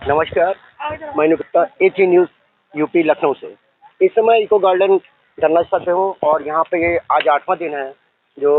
नमस्कार, मैं Gupta A3 news UP Lucknow से। इस समय इको गार्डन धरना स्थल पे हूँ और यहाँ पे आज 8वां दिन है जो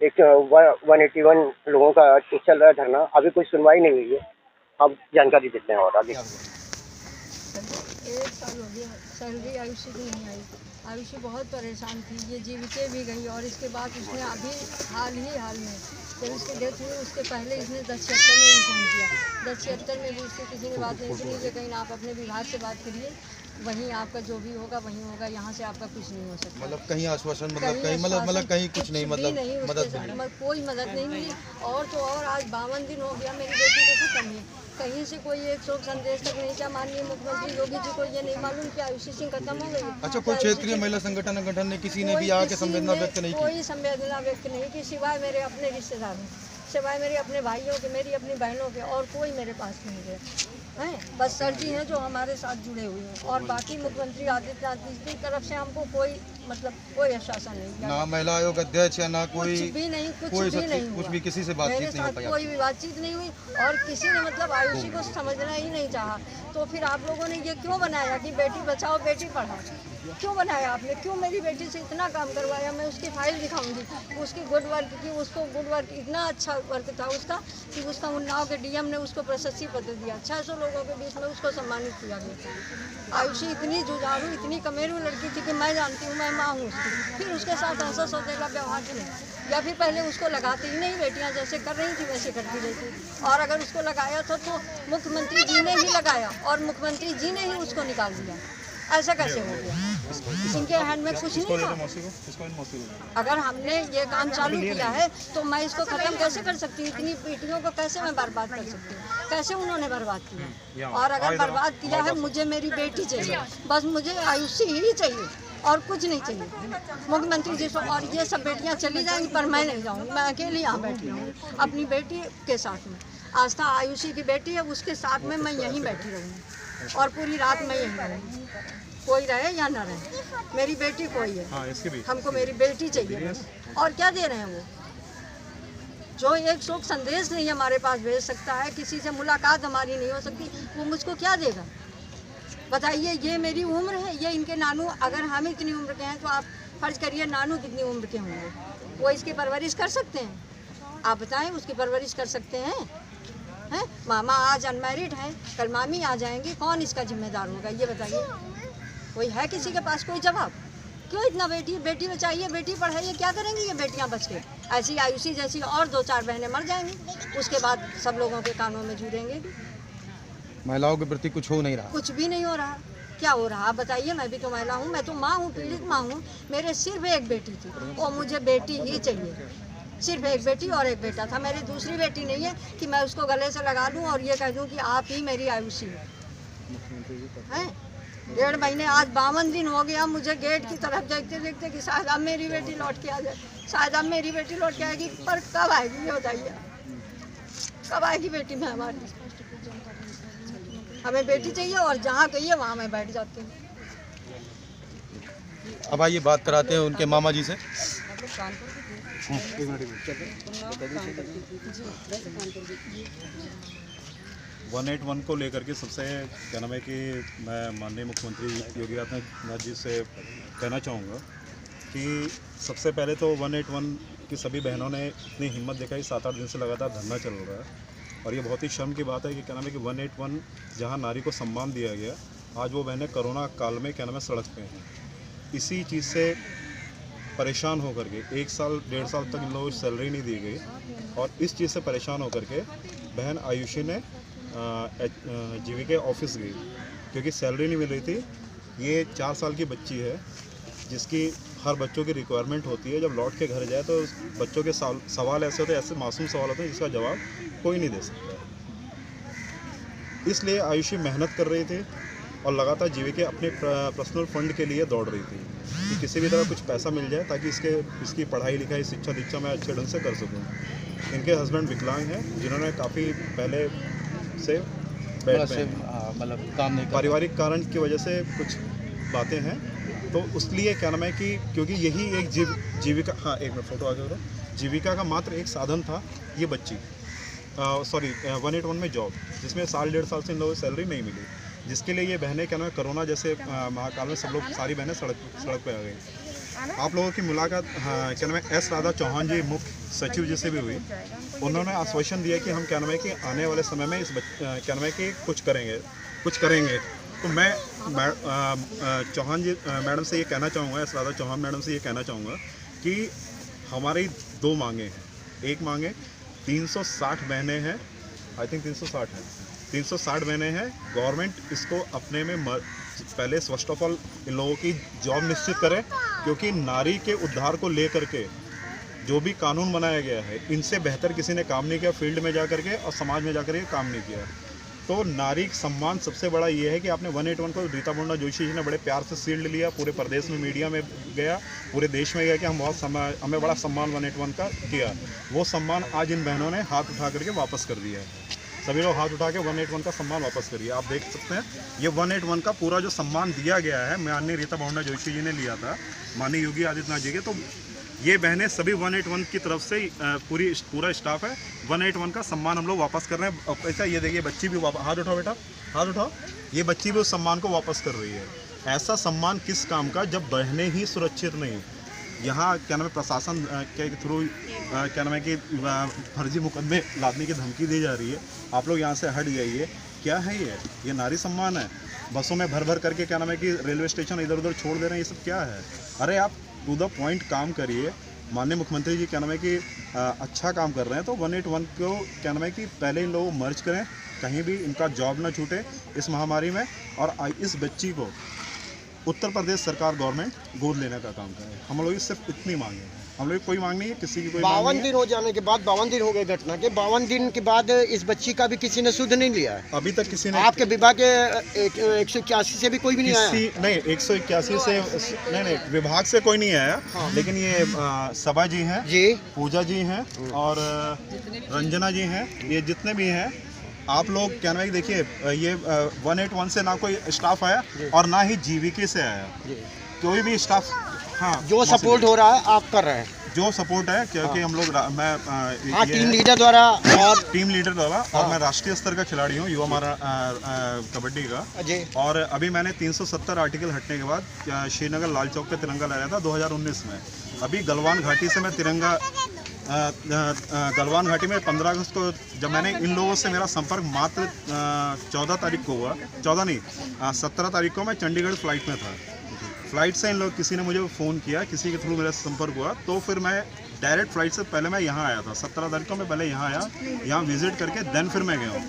एक 181 लोगों का चल रहा है धरना। अभी कोई सुनवाई नहीं हुई है। अब जानकारी देते हैं और आगे। 1 साल हो गया सैलरी आयुषी की नहीं आई। आयुषी बहुत परेशान थी, ये जीविका भी गई और इसके बाद उसने अभी हाल में जब उसकी डेथ हुई उसके पहले इसने 1076 में भी फ़ोन किया। 1076 में भी उससे किसी ने बात नहीं सुनी, लेकिन आप अपने विभाग से बात करिए, वहीं आपका जो भी होगा वहीं होगा, यहाँ से आपका कुछ नहीं हो सकता। मतलब कहीं आश्वासन कहीं कुछ नहीं, मदद कोई मदद नहीं मिली। और तो और आज 52 दिन हो गया मेरी बेटी को कुछ नहीं, कहीं से कोई एक शोक संदेश तक नहीं। क्या माननीय मुख्यमंत्री योगी जी को ये नहीं मालूम कि आयुषी सिंह खत्म हो गई? अच्छा, कोई क्षेत्रीय महिला संगठन ने किसी ने भी आके संवेदना व्यक्त नहीं की? कोई संवेदना व्यक्त नहीं की, सिवाय मेरे अपने रिश्तेदारों, सिवाय मेरे अपने भाइयों के, मेरी अपनी बहनों के, और कोई मेरे पास नहीं गया हैं। बस सर जी हैं जो हमारे साथ जुड़े हुए हैं, और बाकी मुख्यमंत्री आदित्यनाथ जी की तरफ से हमको कोई आश्वासन नहीं दिया। ना महिला आयोग अध्यक्ष या ना कोई कुछ भी नहीं, किसी से बातचीत नहीं हो पाई। कोई भी बातचीत नहीं हुई और किसी ने आयुषी को समझना ही नहीं चाहा। तो फिर आप लोगों ने ये क्यों बनाया कि बेटी बचाओ बेटी पढ़ाओ? क्यों बनाया आपने? क्यों मेरी बेटी से इतना काम करवाया? मैं उसकी फाइल दिखाऊंगी, उसकी गुड वर्क की, उसको गुड वर्क इतना अच्छा वर्क था उसका कि उसका उन्नाव के डीएम ने उसको प्रशस्ति पत्र दिया। 600 लोगों के बीच में उसको सम्मानित किया गया। आयुषी इतनी जुझारू, इतनी कमेरू लड़की थी कि मैं जानती हूँ, मैं माँ हूँ उसकी। फिर उसके साथ ऐसा सौतेला व्यवहार क्यों? या फिर पहले उसको लगाती ही नहीं, बेटियाँ जैसे कर रही थी वैसे करती रहती। और अगर उसको लगाया था तो मुख्यमंत्री जी ने ही लगाया और मुख्यमंत्री जी ने ही उसको निकाल दिया। ऐसा कैसे हो गया? इनके हैंड में कुछ नहीं था। अगर हमने ये काम चालू किया है तो मैं इसको ख़त्म कैसे कर सकती हूँ? इतनी बेटियों को कैसे मैं बर्बाद कर सकती हूँ? कैसे उन्होंने बर्बाद किया? और अगर बर्बाद किया है, मुझे मेरी बेटी चाहिए, बस मुझे आयुषी ही चाहिए और कुछ नहीं चाहिए मुख्यमंत्री जी से। और ये सब बेटियाँ चली जाएंगी पर मैं नहीं जाऊँगी, मैं अकेली यहाँ बैठी रहूँगी अपनी बेटी के साथ में। आस्था आयुषी की बेटी है, उसके साथ में मैं यहीं बैठी रहूँगी और पूरी रात मैं यहीं रहूँगी। कोई रहे या ना रहे, मेरी बेटी कोई है। हमको मेरी बेटी चाहिए। और क्या दे रहे हैं वो? जो एक शोक संदेश नहीं हमारे पास भेज सकता है, किसी से मुलाकात हमारी नहीं हो सकती, वो मुझको क्या देगा? बताइए, ये मेरी उम्र है, ये इनके नानू, अगर हम इतनी उम्र के हैं तो आप फर्ज करिए नानू कितनी उम्र के होंगे? वो इसकी परवरिश कर सकते हैं? आप बताएं, उसकी परवरिश कर सकते हैं? मामा आज अनमैरिड है, कल मामी आ जाएंगी, कौन इसका जिम्मेदार होगा? ये बताइए, कोई है किसी के पास कोई जवाब? क्यों इतना बेटी बचाइए, बेटी पढ़ाइए, क्या करेंगी ये बेटियां बच के? ऐसी आयुषी जैसी और 2-4 बहनें मर जाएंगी, उसके बाद सब लोगों के कानों में जूरेंगे। महिलाओं के प्रति कुछ हो नहीं रहा, कुछ भी नहीं हो रहा। क्या हो रहा आप बताइए? मैं भी तो महिला हूँ, मैं तो माँ हूँ, पीड़ित माँ हूँ। मेरे सिर्फ एक बेटी थी और मुझे बेटी ही चाहिए, सिर्फ एक बेटी और एक बेटा था। मेरी दूसरी बेटी नहीं है कि मैं उसको गले से लगा लूँ और ये कह दूँ कि आप ही मेरी आयुषी हैं। 1.5 महीने, आज 52 दिन हो गया मुझे गेट की तरफ देखते देखते कि शायद अब मेरी बेटी लौट के आ जाए, शायद अब मेरी बेटी लौट के आएगी। पर कब आएगी ये बताइए? कब आएगी बेटी में हमारी? हमें बेटी चाहिए और जहाँ कहिए वहाँ मैं बैठ जाती हूँ। अब आइए बात कराते हैं उनके मामा जी से। 181 को लेकर के सबसे क्या नाम है कि मैं माननीय मुख्यमंत्री योगी आदित्यनाथ जी से कहना चाहूँगा कि सबसे पहले तो 181 की सभी बहनों ने इतनी हिम्मत दिखाई, 7-8 दिन से लगातार धरना चल रहा है और ये बहुत ही शर्म की बात है कि क्या नाम है कि 181 जहाँ नारी को सम्मान दिया गया, आज वो बहनें कोरोना काल में क्या नाम है सड़क पे हैं। इसी चीज़ से परेशान होकर के 1 साल 1.5 साल तक इन लोगों को सैलरी नहीं दी गई और इस चीज़ से परेशान होकर के बहन आयुषी ने जीविका ऑफिस गई क्योंकि सैलरी नहीं मिल रही थी। ये 4 साल की बच्ची है जिसकी हर बच्चों की रिक्वायरमेंट होती है, जब लौट के घर जाए तो बच्चों के सवाल ऐसे होते हैं, ऐसे मासूम सवाल होते हैं जिसका जवाब कोई नहीं दे सकता। इसलिए आयुषी मेहनत कर रही थी और लगातार जीविका अपने पर्सनल फंड के लिए दौड़ रही थी कि किसी भी तरह कुछ पैसा मिल जाए ताकि इसकी पढ़ाई लिखाई शिक्षा दीक्षा मैं अच्छे ढंग से कर सकूँ। इनके हस्बैंड विकलांग हैं जिन्होंने काफ़ी पहले से मतलब काम नहीं, पारिवारिक कारण की वजह से कुछ बातें हैं, तो उसलिए क्या नाम है कि क्योंकि यही एक जीविका, हाँ एक मिनट फोटो आ जाएगा, जीविका का मात्र एक साधन था ये बच्ची। सॉरी 181 में जॉब, जिसमें साल 1.5 साल से इन लोगों को सैलरी नहीं मिली, जिसके लिए ये बहनें क्या नाम है कोरोना जैसे महाकाल में सब लोग सारी बहनें सड़क पे आ गई। आप लोगों की मुलाकात क्या नाम है एस राधा चौहान जी मुख्य सचिव जी से भी हुई। उन्होंने आश्वासन दिया कि हम क्या नाम है कि आने वाले समय में इस क्या नाम है कि कुछ करेंगे। तो मैं चौहान जी मैडम से ये कहना चाहूँगा, एस राधा चौहान मैडम से ये कहना चाहूँगा कि हमारी 2 मांगे हैं। एक मांगे 360 बहनें हैं, आई थिंक 360 है, 360 बहनें हैं। गवर्नमेंट इसको अपने में पहले फर्स्ट ऑफ ऑल इन लोगों की जॉब निश्चित करे, क्योंकि नारी के उद्धार को लेकर के जो भी कानून बनाया गया है इनसे बेहतर किसी ने काम नहीं किया फील्ड में जा कर के और समाज में जा कर के काम नहीं किया। तो नारी सम्मान सबसे बड़ा ये है कि आपने 181 को रीता मुंडा जोशी जी ने बड़े प्यार से शील्ड लिया, पूरे प्रदेश में मीडिया में गया, पूरे देश में गया कि हमें बड़ा सम्मान 181 का किया। वो सम्मान आज इन बहनों ने हाथ उठा करके वापस कर दिया है। सभी लोग हाथ उठा के 181 का सम्मान वापस करिए। आप देख सकते हैं ये 181 का पूरा जो सम्मान दिया गया है माननीय रीता मुंडा जोशी जी ने लिया था, माननीय योगी आदित्यनाथ जी के। तो ये बहनें सभी 181 की तरफ से पूरा स्टाफ है 181 का सम्मान हम लोग वापस कर रहे हैं। ऐसा ये देखिए बच्ची भी हाथ उठाओ बेटा, हाथ उठाओ, ये बच्ची भी उस सम्मान को वापस कर रही है। ऐसा सम्मान किस काम का जब बहनें ही सुरक्षित नहीं। यहाँ क्या नाम है प्रशासन के थ्रू क्या नाम है कि फर्जी मुकदमे लादने की धमकी दी जा रही है। आप लोग यहाँ से हट जाइए। क्या है ये नारी सम्मान है? बसों में भर करके क्या नाम है कि रेलवे स्टेशन इधर उधर छोड़ दे रहे हैं, ये सब क्या है? अरे आप टू द पॉइंट काम करिए। माननीय मुख्यमंत्री जी क्या नाम है कि अच्छा काम कर रहे हैं, तो 181 को क्या नाम है कि पहले इन लोगों को मर्ज करें, कहीं भी इनका जॉब ना छूटे इस महामारी में, और इस बच्ची को उत्तर प्रदेश सरकार गवर्नमेंट गोद लेने का काम करे। हम लोग सिर्फ इतनी मांग है, हम लोग कोई मांग नहीं है, किसी की कोई 52 दिन हो जाने के बाद, 52 दिन हो गए घटना के, 52 दिन के बाद इस बच्ची का भी किसी ने सुध नहीं लिया है अभी तक। किसी ने आपके विभाग के 181 से भी कोई भी नहीं आया? नहीं 181 से नहीं विभाग से कोई नहीं आया। हाँ। लेकिन ये सभा जी हैं जी, पूजा जी हैं और रंजना जी हैं, ये जितने भी हैं आप लोग क्या नाम है देखिए, ये 181 से ना कोई स्टाफ आया और ना ही जीवीके से आया, कोई भी स्टाफ। हाँ, जो सपोर्ट हो रहा है आप कर रहे हैं, जो सपोर्ट है क्योंकि हम लोग मैं टीम लीडर द्वारा और मैं राष्ट्रीय स्तर का खिलाड़ी हूँ, युवा हमारा कबड्डी का। और अभी मैंने 370 आर्टिकल हटने के बाद श्रीनगर लाल चौक पे तिरंगा लगाया था 2019 में। अभी गलवान घाटी से मैं तिरंगा गलवान घाटी में 15 अगस्त को जब मैंने इन लोगों से मेरा संपर्क मात्र 14 तारीख को हुआ, 17 तारीख को मैं चंडीगढ़ फ्लाइट में था। फ्लाइट से इन लोग किसी ने मुझे फ़ोन किया, किसी के थ्रू मेरा संपर्क हुआ, तो फिर मैं डायरेक्ट फ्लाइट से पहले मैं यहाँ आया था। 17 तारीख को मैं पहले यहाँ आया, यहाँ विज़िट करके देन फिर मैं गया हूँ।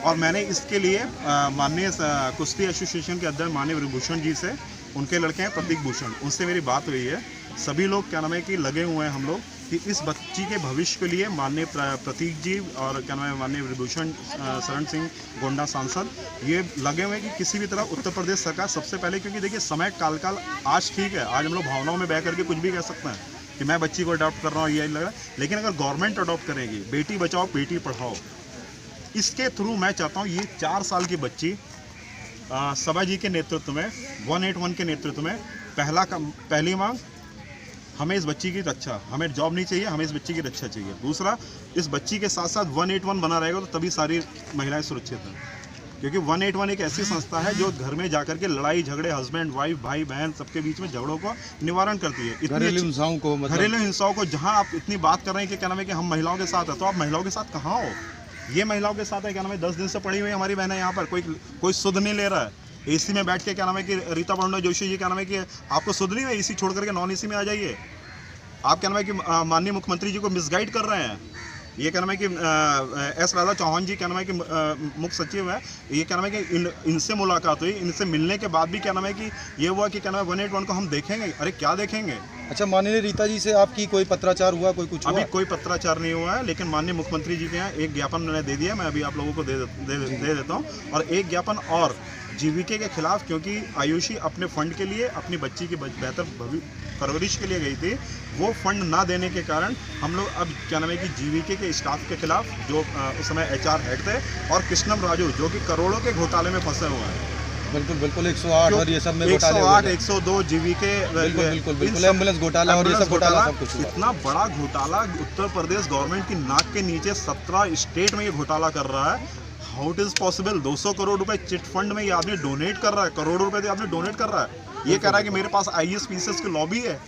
और मैंने इसके लिए माननीय कुश्ती एसोसिएशन के अध्यक्ष माननीय विभूषण जी से, उनके लड़के हैं प्रतीक भूषण, उनसे मेरी बात हुई है। सभी लोग क्या नाम है कि लगे हुए हैं हम लोग कि इस बच्ची के भविष्य के लिए माननीय प्रतीक जी और क्या नाम है माननीय विभूषण शरण सिंह गोंडा सांसद, ये लगे हुए हैं कि किसी भी तरह उत्तर प्रदेश सरकार सबसे पहले, क्योंकि देखिए समय काल आज ठीक है, आज हम लोग भावनाओं में बह करके कुछ भी कह सकते हैं कि मैं बच्ची को अडॉप्ट कर रहा हूँ, ये लग रहा है, लेकिन अगर गवर्नमेंट अडॉप्ट करेगी, बेटी बचाओ बेटी पढ़ाओ, इसके थ्रू मैं चाहता हूँ ये 4 साल की बच्ची सभा जी के नेतृत्व में 181 के नेतृत्व में पहली मांग, हमें इस बच्ची की रक्षा, हमें जॉब नहीं चाहिए, हमें इस बच्ची की रक्षा चाहिए। दूसरा, इस बच्ची के साथ साथ 181 बना रहेगा तो तभी सारी महिलाएं सुरक्षित हैं, क्योंकि 181 एक ऐसी संस्था है जो घर में जाकर के लड़ाई झगड़े, हस्बैंड वाइफ भाई बहन सबके बीच में झगड़ों को निवारण करती है। घरेलू हिंसाओं को जहाँ आप इतनी बात कर रहे हैं कि क्या नाम है कि हम महिलाओं के साथ है, तो आप महिलाओं के साथ कहाँ हो? ये महिलाओं के साथ है, क्या नाम है 10 दिन से पड़ी हुई हमारी बहनें यहाँ पर, कोई सुध नहीं ले रहा है। एसी में बैठ के क्या नाम है कि रीता मुंडा जोशी जी क्या नाम है कि आपको सुध नहीं है, एसी छोड़ करके नॉन एसी में आ जाइए। आप क्या नाम है कि माननीय मुख्यमंत्री जी को मिसगाइड कर रहे हैं। ये क्या नाम है कि एस राधा चौहान जी क्या नाम है कि मुख्य सचिव है, ये क्या नाम है कि इनसे मुलाकात हुई, इनसे मिलने के बाद भी क्या नाम है कि ये हुआ कि क्या नाम है 181 को हम देखेंगे। अरे क्या देखेंगे? अच्छा, माननीय रीता जी से आपकी कोई पत्राचार हुआ, कुछ अभी कोई पत्राचार नहीं हुआ है, लेकिन माननीय मुख्यमंत्री जी के यहाँ एक ज्ञापन मैंने दे दिया, मैं अभी आप लोगों को दे देता हूँ। और एक ज्ञापन और जीवीके के खिलाफ, क्योंकि आयुषी अपने फंड के लिए अपनी बच्ची की बेहतर परवरिश के लिए गई थी, वो फंड ना देने के कारण हम लोग अब क्या नाम है कि जीवीके के स्टाफ के खिलाफ, जो उस समय HR हेड थे, और कृष्णम राजू जो कि करोड़ों के घोटाले में फंसे हुए हैं, बिल्कुल बिल्कुल 108 और ये सब में घोटाले 108, 102 जीवी के बिल्कुल एम्बुलेंस घोटाला और ये सब घोटाला सब कुछ हुआ। इतना बड़ा घोटाला उत्तर प्रदेश गवर्नमेंट की नाक के नीचे 17 स्टेट में ये घोटाला कर रहा है। How it is possible? 200 crore रुपए चिट फंड में ये आदमी डोनेट कर रहा है, करोड़ों रुपए ये आदमी डोनेट कर रहा है। ये कह रहा है कि मेरे पास IAS PCS की लॉबी है।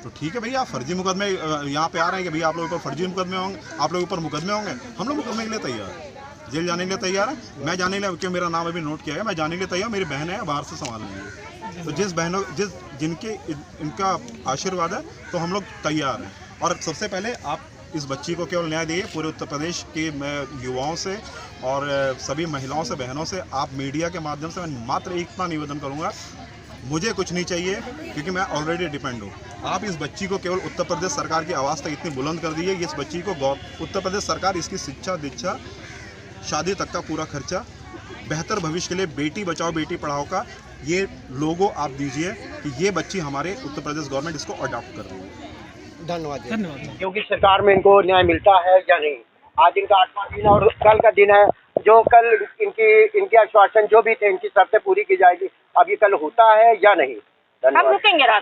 तो ठीक है भैया, आप फर्जी मुकदमे यहाँ पे आ रहे हैं कि भैया आप लोगों के ऊपर फर्जी मुकदमे होंगे, आप लोगों के ऊपर मुकदमे होंगे। हम लोग मुकदमे के लिए तैयार हैं, जेल जाने के लिए तैयार है। मैं जाने के लिए, क्यों मेरा नाम अभी नोट किया है, मैं जाने के लिए तैयार। मेरी बहन है, बाहर से संभाल लेंगे। तो जिनके इनका आशीर्वाद है तो हम लोग तैयार हैं। और सबसे पहले आप इस बच्ची को केवल न्याय दिए। पूरे उत्तर प्रदेश के मैं युवाओं से और सभी महिलाओं से, बहनों से, आप मीडिया के माध्यम से मैं मात्र इतना निवेदन करूँगा, मुझे कुछ नहीं चाहिए क्योंकि मैं ऑलरेडी डिपेंड हूँ। आप इस बच्ची को केवल उत्तर प्रदेश सरकार की आवाज़ तक इतनी बुलंद कर दीजिए, इस बच्ची को उत्तर प्रदेश सरकार इसकी शिक्षा दीक्षा, शादी तक का पूरा खर्चा, बेहतर भविष्य के लिए बेटी बचाओ बेटी पढ़ाओ का ये लोगो आप दीजिए कि ये बच्ची हमारे उत्तर प्रदेश गवर्नमेंट इसको अडॉप्ट कर रही है। धन्यवाद क्योंकि सरकार में इनको न्याय मिलता है या नहीं। आज इनका 8वां दिन और कल का दिन है, जो कल इनके आश्वासन जो भी थे इनकी शर्तें पूरी की जाएगी। अब ये कल होता है या नहीं? हम रुकेंगे रात